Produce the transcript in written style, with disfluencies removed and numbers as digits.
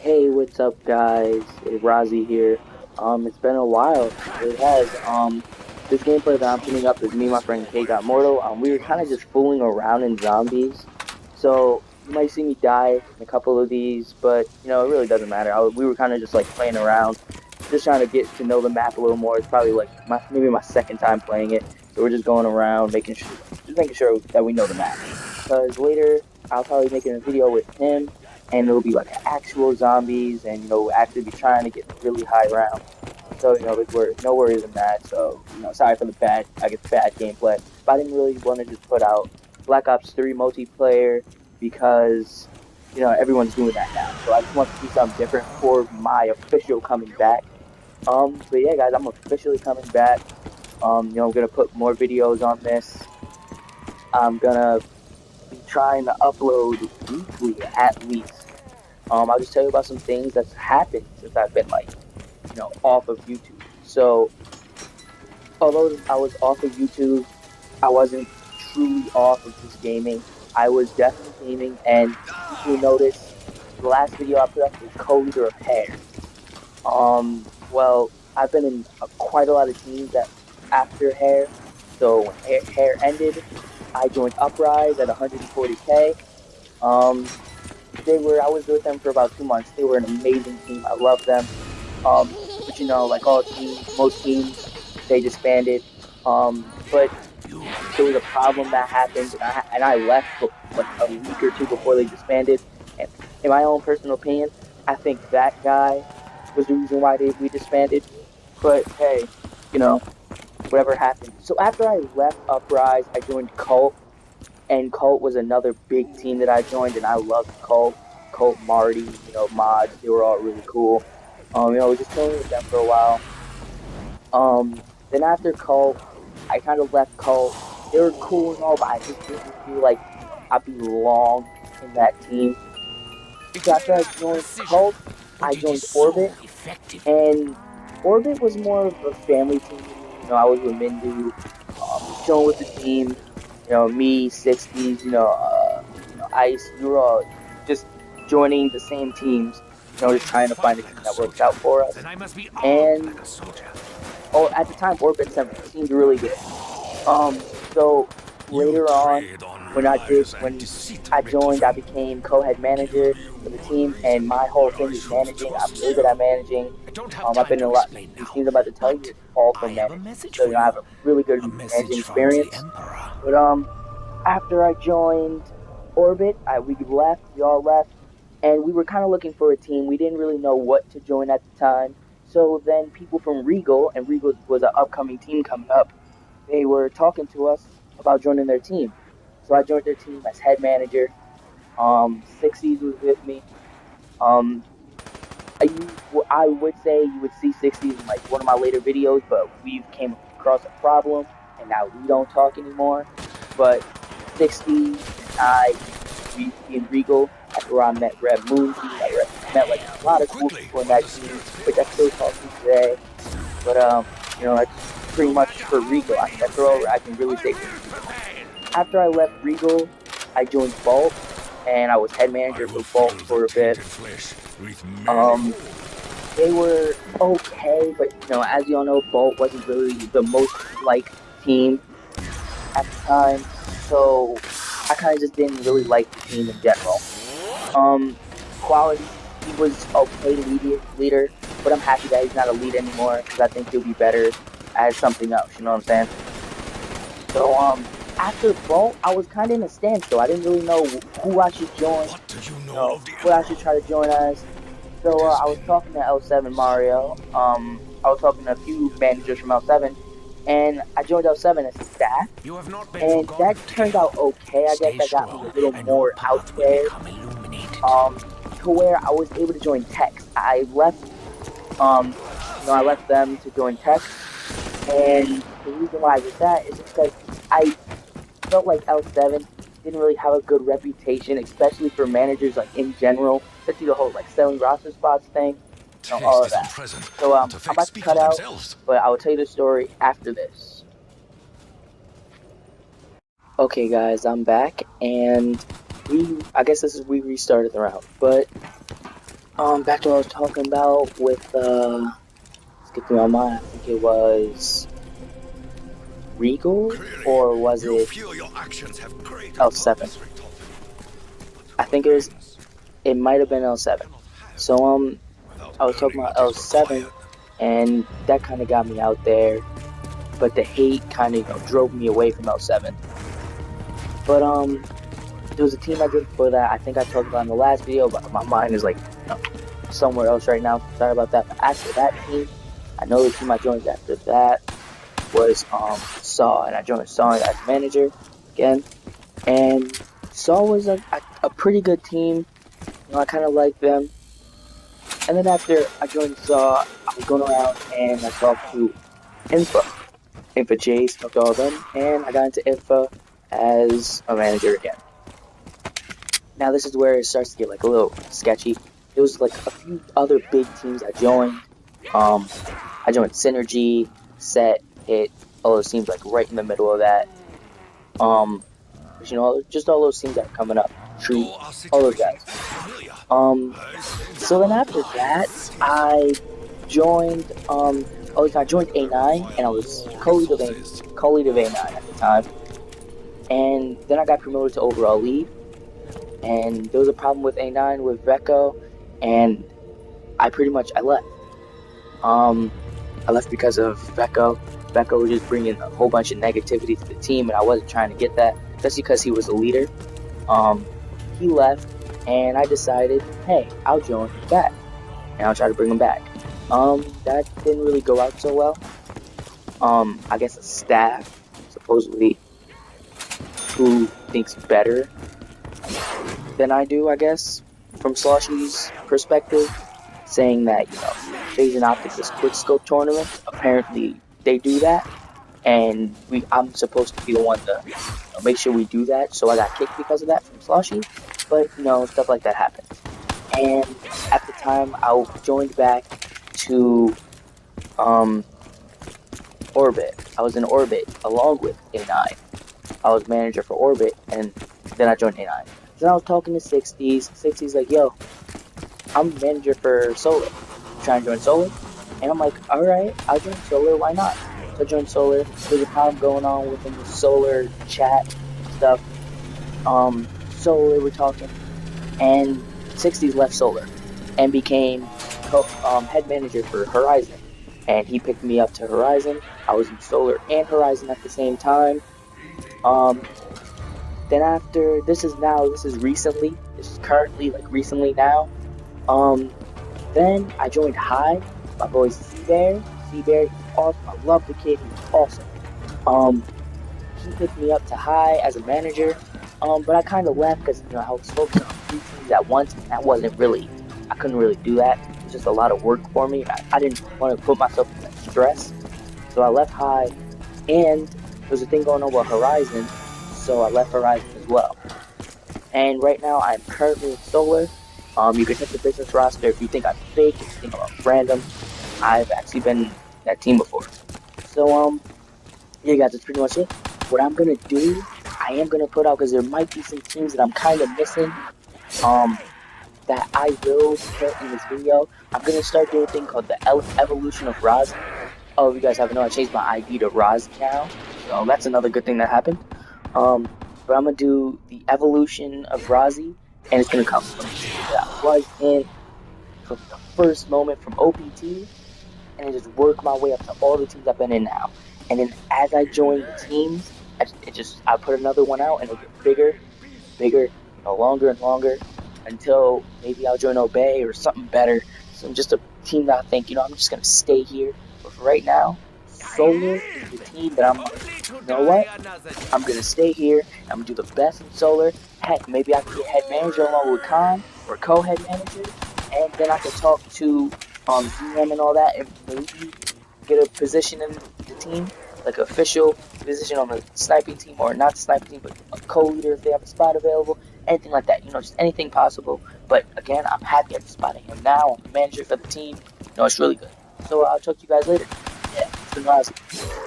Hey, what's up, guys? It's Razi here. It's been a while. It has. This gameplay that I'm putting up is me and my friend K got Mortal. We were kind of just fooling around in zombies, so you might see me die in a couple of these, but it really doesn't matter. We were kind of just like playing around, just trying to get to know the map a little more. It's probably like maybe my second time playing it, so we're just going around making sure that we know the map. Because later I'll probably make a video with him and it'll be like actual zombies, and we'll actually be trying to get really high round. So there's no worries in that. So sorry for the bad gameplay, but I didn't really want to just put out Black Ops 3 multiplayer because everyone's doing that now. So I just want to do something different for my official coming back. But yeah, guys, I'm officially coming back. I'm gonna put more videos on this. I'm gonna be trying to upload weekly at least. I'll just tell you about some things that's happened since I've been like, off of YouTube. So, although I was off of YouTube, I wasn't truly off of just gaming. I was definitely gaming, and if you notice, the last video I put up was co-leader of Hair. Well, I've been in quite a lot of teams that after Hair. So when Hair ended, I joined Uprise at 140k. Um, I was with them for about 2 months. They were an amazing team. I love them. But like all teams, most teams, they disbanded. But there was a problem that happened, and I left like a week or two before they disbanded. And in my own personal opinion, I think that guy was the reason why we disbanded. But hey, you know, whatever happened. So after I left Uprise, I joined Cult, and Cult was another big team that I joined, and I loved Cult. Cult, Marty, mods, they were all really cool. I was just chilling with them for a while. Then after Cult, I kind of left Cult. They were cool and all, but I just didn't feel like I belonged in that team. So after I joined Cult, I joined Orbit, and Orbit was more of a family team to me. I was with Mindu, just chilling with the team. Me, 60s, Ice. We were all just joining the same teams. Just trying to find a team that works out for us. And at the time, Orbit seemed really good. So later on, when I joined, I became co-head manager for the team, and my whole thing is managing. I'm really good at managing. I've been in a lot. These teams I'm about to tell you, it's all from managing. So I have a really good managing experience. But after I joined Orbit, we all left, and we were kind of looking for a team. We didn't really know what to join at the time. So then people from Regal, and Regal was an upcoming team coming up, they were talking to us about joining their team. So I joined their team as head manager. 60s was with me. Um, I would say you would see 60s in like one of my later videos, but we've came across a problem, and now we don't talk anymore. But 60s and we in Regal, that's where I met Red Moon. I met like a lot of cool people in that team, which I still talk to today. But that's pretty much for Regal. That's all I can really say for Regal. After I left Regal, I joined Vault, and I was head manager for Vault for a bit. They were okay, but as you all know, Vault wasn't really the most liked team at the time, so I kind of just didn't really like the team in general. Quality, he was okay leader, but I'm happy that he's not a lead anymore because I think he'll be better as something else. You know what I'm saying? So after Vault, I was kind of in a standstill. I didn't really know who I should join, what I should try to join as. So I was talking to L7 Mario. I was talking to a few managers from L7, and I joined L7 as staff. And that turned out okay. I guess that got me a little more out there. To where I was able to join Tex. I left them to join Tex, and the reason why I did that is because I felt like L7 didn't really have a good reputation, especially for managers like in general, especially the whole like selling roster spots thing, all of that. So I'm about to cut out, but I will tell you the story after this. Okay, guys, I'm back, and I guess we restarted the round, but Back to what I was talking about with let's get through my mind. I think it was Regal, Clearly, or was you it feel your actions have greater L7? purpose, Richtofen. But I think what ends? it might have been You L7. cannot have So without I was talking earning about what is L7, required. and that kind of got me out there, but the hate kind of drove me away from L7. But there was a team I joined before that. I think I talked about in the last video, but my mind is like somewhere else right now. Sorry about that. But after that team, I know the team I joined after that was Saw, and I joined Saw as manager again. And Saw was a pretty good team. I kind of liked them. And then after I joined Saw, I was going around and I talked to Infa, Infa Chase, talked to all of them, and I got into Infa as a manager again. Now this is where it starts to get like a little sketchy. There was like a few other big teams I joined. Um, I joined Synergy, Set, Hit, all those teams like right in the middle of that. Um, just all those teams that are coming up. Treat, Though our all those situation guys. is familiar, Um, I sense so then our after that, liabilities. I joined I joined A9 and I Require was more co-lead of A resources. co-lead of A9 at the time. And then I got promoted to overall lead. And there was a problem with A9 with Vecco, and I left. Um, I left because of Vecco. Vecco was just bringing a whole bunch of negativity to the team, and I wasn't trying to get that, especially because he was a leader. Um, he left, and I decided, hey, I'll join back, and I'll try to bring him back. That didn't really go out so well. I guess the staff supposedly who thinks better than I do, I guess, from Sloshy's perspective, saying that, Phase and Optic is quick scope tournaments. Apparently they do that. And I'm supposed to be the one to make sure we do that. So I got kicked because of that from Sloshy. But stuff like that happens. And at the time I joined back to um Orbit. I was in Orbit along with A9. I was manager for Orbit, and then I joined A9. Then I was talking to 60s. 60s like, yo, I'm manager for Solar. You trying to join Solar? And I'm like, all right, I'll join Solar. Why not? So I joined Solar. There's a problem going on within the Solar chat stuff. Solar, we're talking, and 60s left Solar and became head manager for Horizon. And he picked me up to Horizon. I was in Solar and Horizon at the same time. Um, then after this is recently, this is currently like recently now. Um, Then I joined High. My boy Seabear. Seabear, he's awesome. I love the kid. He's awesome. Um, he picked me up to High as a manager. But I kind of left because I was focusing on three teams at once, and that wasn't really. I couldn't really do that. It was just a lot of work for me, and I didn't want to put myself through that stress. So I left High, and there was a thing going on with Horizon, so I left Horizon as well. And right now, I'm currently in Solar. You can check the business roster if you think I'm fake, if you think I'm random. I've actually been in that team before. So, yeah, guys, that's pretty much it. What I'm gonna do, I am gonna put out because there might be some teams that I'm kind of missing. Um, that I will put in this video. I'm gonna start doing a thing called the evolution of Razi. Oh, if you guys haven't known, I changed my ID to Razi now, so that's another good thing that happened. Um, but I'm gonna do the evolution of Razi, and it's gonna come from the teams that I was in from the first moment from OPT, and then just work my way up to all the teams I've been in now. And then as I join the teams, I put another one out, and it'll get bigger, bigger, longer and longer, until maybe I'll join Obey or something better. So I'm just a team that I think, I'm just gonna stay here. But for right now, Solar is the team that I'm like, Only to you know die what? another I'm day. gonna stay here. I'm gonna do the best in Solar. Heck, maybe I could get head manager along with Khan or co-head manager, and then I could talk to ZM and all that, and maybe get a position in the team, like official position on the sniping team, or not the sniping team, but a co-leader if they have a spot available, anything like that. Just anything possible. But again, I'm happy at the spot I am now. I'm the manager for the team. It's really good. So I'll talk to you guys later. Yeah, it's been Razi.